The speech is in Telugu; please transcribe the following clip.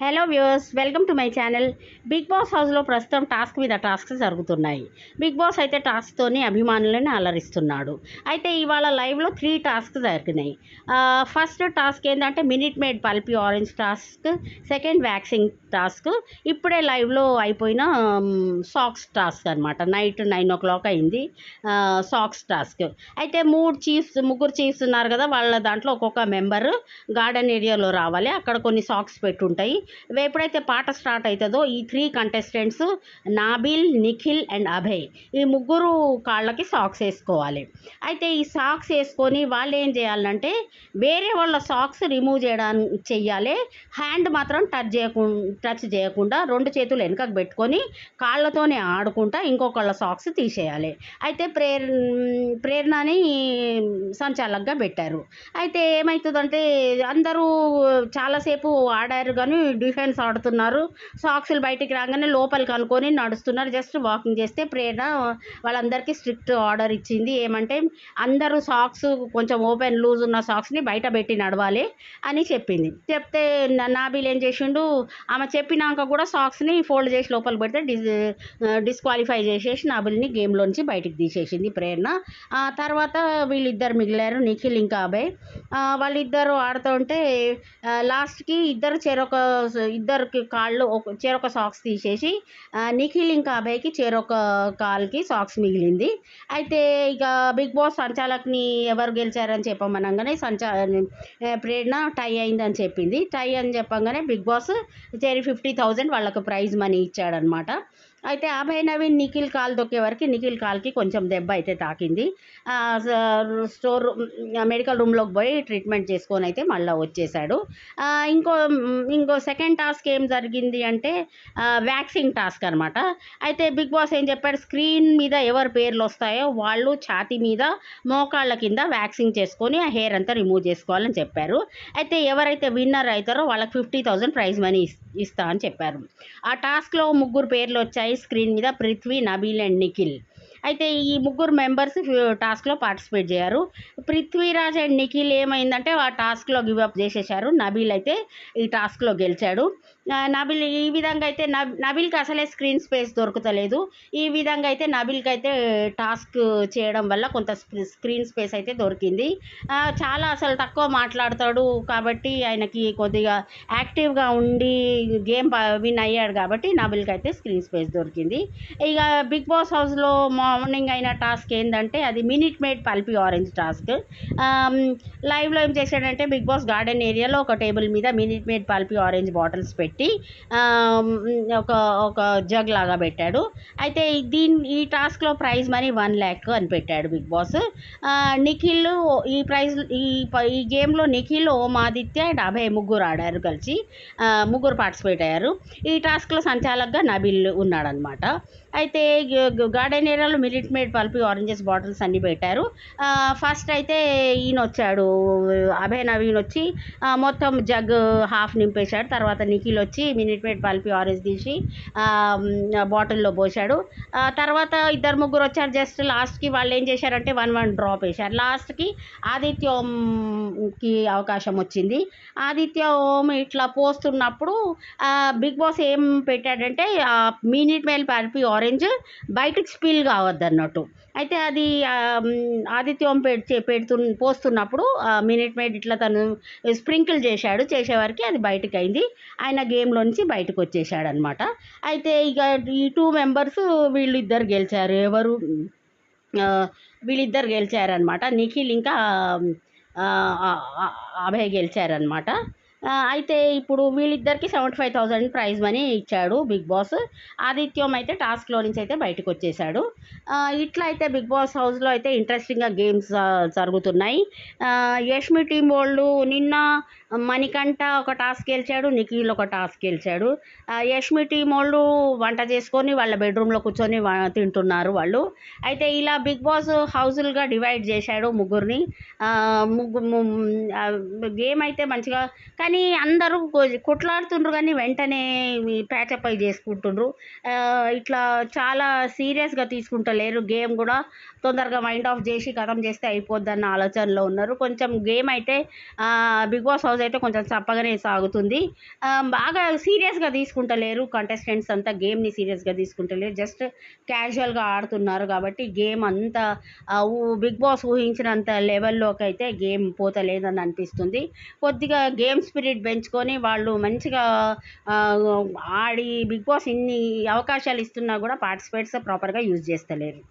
Hello viewers, welcome to my channel. Big boss హౌస్లో ప్రస్తుతం టాస్క్ మీద టాస్క్స్ జరుగుతున్నాయి. బిగ్ బాస్ అయితే టాస్క్తోని అభిమానులను అలరిస్తున్నాడు. అయితే ఇవాళ లైవ్లో 3 టాస్క్ జరిగినాయి. ఫస్ట్ టాస్క్ ఏంటంటే minute made pulpy orange task, second waxing task, ఇప్పుడే లైవ్లో అయిపోయిన సాక్స్ టాస్క్ అనమాట. నైట్ 9 o'clock అయింది సాక్స్ టాస్క్. అయితే ముగ్గురు చీఫ్స్ ఉన్నారు కదా, వాళ్ళ దాంట్లో ఒక్కొక్క మెంబర్ గార్డెన్ ఏరియాలో రావాలి. అక్కడ కొన్ని సాక్స్ పెట్టుంటాయి. ఎప్పుడైతే పాట స్టార్ట్ అవుతుందో ఈ 3 కంటెస్టెంట్స్ నాబిల్, నిఖిల్ అండ్ అభయ్ ఈ ముగ్గురు కాళ్ళకి సాక్స్ వేసుకోవాలి. అయితే ఈ సాక్స్ వేసుకొని వాళ్ళు ఏం చేయాలంటే వేరే వాళ్ళ సాక్స్ రిమూవ్ చెయ్యాలి. హ్యాండ్ మాత్రం టచ్ చేయకుండా 2 చేతులు వెనుకకు పెట్టుకొని కాళ్ళతోనే ఆడుకుంటా ఇంకొకళ్ళ సాక్స్ తీసేయాలి. అయితే ప్రేరణని సంచాలకుగా పెట్టారు. అయితే ఏమవుతుందంటే అందరూ చాలాసేపు ఆడారు కానీ డిఫెన్స్ ఆడుతున్నారు. సాక్స్లు బయటికి రాగానే లోపలికి అనుకొని నడుస్తున్నారు. జస్ట్ వాకింగ్ చేస్తే ప్రేరణ వాళ్ళందరికీ స్ట్రిక్ట్ ఆర్డర్ ఇచ్చింది. ఏమంటే అందరూ సాక్స్ కొంచెం ఓపెన్ లూజ్ ఉన్న సాక్స్ని బయట పెట్టి నడవాలి అని చెప్పింది. చెప్తే నాబిల్ ఏం చేసిండు, ఆమె చెప్పినాక కూడా సాక్స్ని ఫోల్డ్ చేసి లోపలికి పెడితే డిస్క్వాలిఫై చేసేసి నాబిల్ని గేమ్లోంచి బయటికి తీసేసింది ప్రేరణ. తర్వాత వీళ్ళిద్దరు మిగిలారు, నిఖిల్ ఇంకా అభయ్. వాళ్ళిద్దరు ఆడుతుంటే లాస్ట్కి ఇద్దరికి కాళ్ళు చెరొక సాక్స్ తీసేసి నిఖిల్ ఇంకా అభయ్కి చెరొక కాల్కి సాక్స్ మిగిలింది. అయితే ఇక బిగ్ బాస్ సంచాలకుని ఎవరు గెలిచారని చెప్పమనగానే ప్రేరణ టై అయిందని చెప్పింది. టై అని చెప్పగానే బిగ్ బాస్ 50,000 వాళ్ళకు ప్రైజ్ మనీ ఇచ్చాడనమాట. అయితే అభయ్ నవీన్ నిఖిల్ కాలు దొక్కే వరకు నిఖిల్ కాల్కి కొంచెం దెబ్బ అయితే తాకింది. మెడికల్ రూమ్లోకి పోయి ట్రీట్మెంట్ చేసుకొని అయితే మళ్ళీ వచ్చేసాడు. ఇంకో సెకండ్ టాస్క్ ఏం జరిగింది అంటే వ్యాక్సింగ్ టాస్క్ అనమాట. అయితే బిగ్ బాస్ ఏం చెప్పాడు, స్క్రీన్ మీద ఎవరి పేర్లు వస్తాయో వాళ్ళు ఛాతీ మీద మోకాళ్ళ కింద వ్యాక్సింగ్ చేసుకొని ఆ హెయిర్ అంతా రిమూవ్ చేసుకోవాలని చెప్పారు. అయితే ఎవరైతే విన్నర్ అవుతారో వాళ్ళకి 50,000 ప్రైజ్ మనీ ఇస్తా అని చెప్పారు. ఆ టాస్క్లో 3 పేర్లు వచ్చాయి స్క్రీన్ మీద, పృథ్వీ, నబీల్ అండ్ నిఖిల్. అయితే ఈ 3 మెంబర్స్ టాస్క్లో పార్టిసిపేట్ చేశారు. పృథ్వీరాజ్ అండ్ నిఖిల్ ఏమైందంటే ఆ టాస్క్లో గివప్ చేసేసారు. నబీల్ అయితే ఈ టాస్క్లో గెలిచాడు. నబీల్ ఈ విధంగా అయితే నబీల్కి అసలే స్క్రీన్ స్పేస్ దొరుకుతలేదు. ఈ విధంగా అయితే నబీల్కి అయితే టాస్క్ చేయడం వల్ల కొంత స్క్రీన్ స్పేస్ అయితే దొరికింది. చాలా అసలు తక్కువ మాట్లాడతాడు కాబట్టి ఆయనకి కొద్దిగా యాక్టివ్గా ఉండి గేమ్ విన్ అయ్యాడు కాబట్టి నబీల్కి అయితే స్క్రీన్ స్పేస్ దొరికింది. ఇక బిగ్ బాస్ హౌస్లో మార్నింగ్ అయిన టాస్క్ ఏంటంటే అది minute made pulpy orange task. లైవ్లో ఏం చేశాడంటే బిగ్ బాస్ గార్డెన్ ఏరియాలో ఒక టేబుల్ మీద minute made pulpy orange bottles పెట్టి ఒక జగ్ లాగా పెట్టాడు. అయితే ఈ టాస్క్లో ప్రైజ్ మనీ 1 lakh అని పెట్టాడు బిగ్ బాస్. నిఖిల్ ఈ గేమ్లో నిఖిల్, ఓం ఆదిత్య అండ్ అభయ్ ముగ్గురు ఆడారు కలిసి, ముగ్గురు పార్టిసిపేట్ అయ్యారు. ఈ టాస్క్లో సంచాలకుగా నబీల్ ఉన్నాడనమాట. అయితే గార్డెన్ ఏరియాలో minute made pulpy oranges bottles అన్నీ పెట్టారు. ఫస్ట్ అయితే ఈయన వచ్చాడు, అభయ్ నవీన్ వచ్చి మొత్తం జగ్ హాఫ్ నింపేశాడు. తర్వాత నిఖిల్ వచ్చి మినిట్ మేడ్ పల్పీ ఆరెంజ్ తీసి బాటిల్లో పోసాడు. తర్వాత 2-3 వచ్చారు. జస్ట్ లాస్ట్కి వాళ్ళు ఏం చేశారంటే 1 డ్రాప్ వేశారు. లాస్ట్కి ఆదిత్య ఓంకి అవకాశం వచ్చింది. ఆదిత్య ఓం ఇట్లా పోస్తున్నప్పుడు బిగ్ బాస్ ఏం పెట్టాడంటే మినిట్ మేడ్ పల్పీ ఆరెంజ్ బయటకు స్పిల్ కావద్దు అన్నట్టు. అయితే అది ఆదిత్య ఓం పోస్తున్నప్పుడు మినిట్ మేడ్ ఇట్లా తను స్ప్రింకిల్ చేసేవారికి అది బయటకు అయింది. ఆయన గేమ్లోంచి బయటకు వచ్చేసాడు అనమాట. అయితే ఇక ఈ 2 మెంబర్స్ వీళ్ళిద్దరు గెలిచారు. వీళ్ళిద్దరు గెలిచారనమాట. నిఖిల్ ఇంకా అభయ్ గెలిచారనమాట. అయితే ఇప్పుడు వీళ్ళిద్దరికి 75,000 ప్రైజ్ మనీ ఇచ్చాడు బిగ్ బాస్. ఆదిత్యం అయితే టాస్క్లో నుంచి అయితే బయటకు వచ్చేసాడు. ఇట్లా అయితే బిగ్ బాస్ హౌస్లో అయితే ఇంట్రెస్టింగ్గా గేమ్స్ జరుగుతున్నాయి. యష్మి టీం వాళ్ళు నిన్న మణికంఠ ఒక టాస్క్ గెలిచాడు, నిఖిల్ ఒక టాస్క్ గెలిచాడు. యష్మి టీం వాళ్ళు వంట చేసుకొని వాళ్ళ బెడ్రూమ్లో కూర్చొని తింటున్నారు వాళ్ళు. అయితే ఇలా బిగ్ బాస్ హౌజులుగా డివైడ్ చేశాడు ముగ్గురిని. గేమ్ అయితే మంచిగా, కానీ కానీ అందరూ కొట్లాడుతుండ్రు కానీ వెంటనే ప్యాచప్ అయి చేసుకుంటుండ్రు. ఇట్లా చాలా సీరియస్గా తీసుకుంటలేరు. గేమ్ కూడా తొందరగా మైండ్ ఆఫ్ చేసి ఖతం చేస్తే అయిపోద్దన్న ఆలోచనలో ఉన్నారు. కొంచెం గేమ్ అయితే బిగ్ బాస్ హౌస్ అయితే కొంచెం చప్పగానే సాగుతుంది. బాగా సీరియస్గా తీసుకుంటలేరు. కంటెస్టెంట్స్ అంతా గేమ్ని సీరియస్గా తీసుకుంటలేరు. జస్ట్ క్యాజువల్గా ఆడుతున్నారు కాబట్టి గేమ్ అంతా బిగ్ బాస్ ఊహించినంత లెవెల్లోకి అయితే గేమ్ పోతలేదని అనిపిస్తుంది. కొద్దిగా గేమ్ స్పిరిట్ పెంచుకొని వాళ్ళు మంచిగా ఆడి బిగ్ బాస్ ఇన్ని అవకాశాలు ఇస్తున్నా కూడా పార్టిసిపేట్స్ ప్రాపర్గా యూజ్ చేస్తలేరు.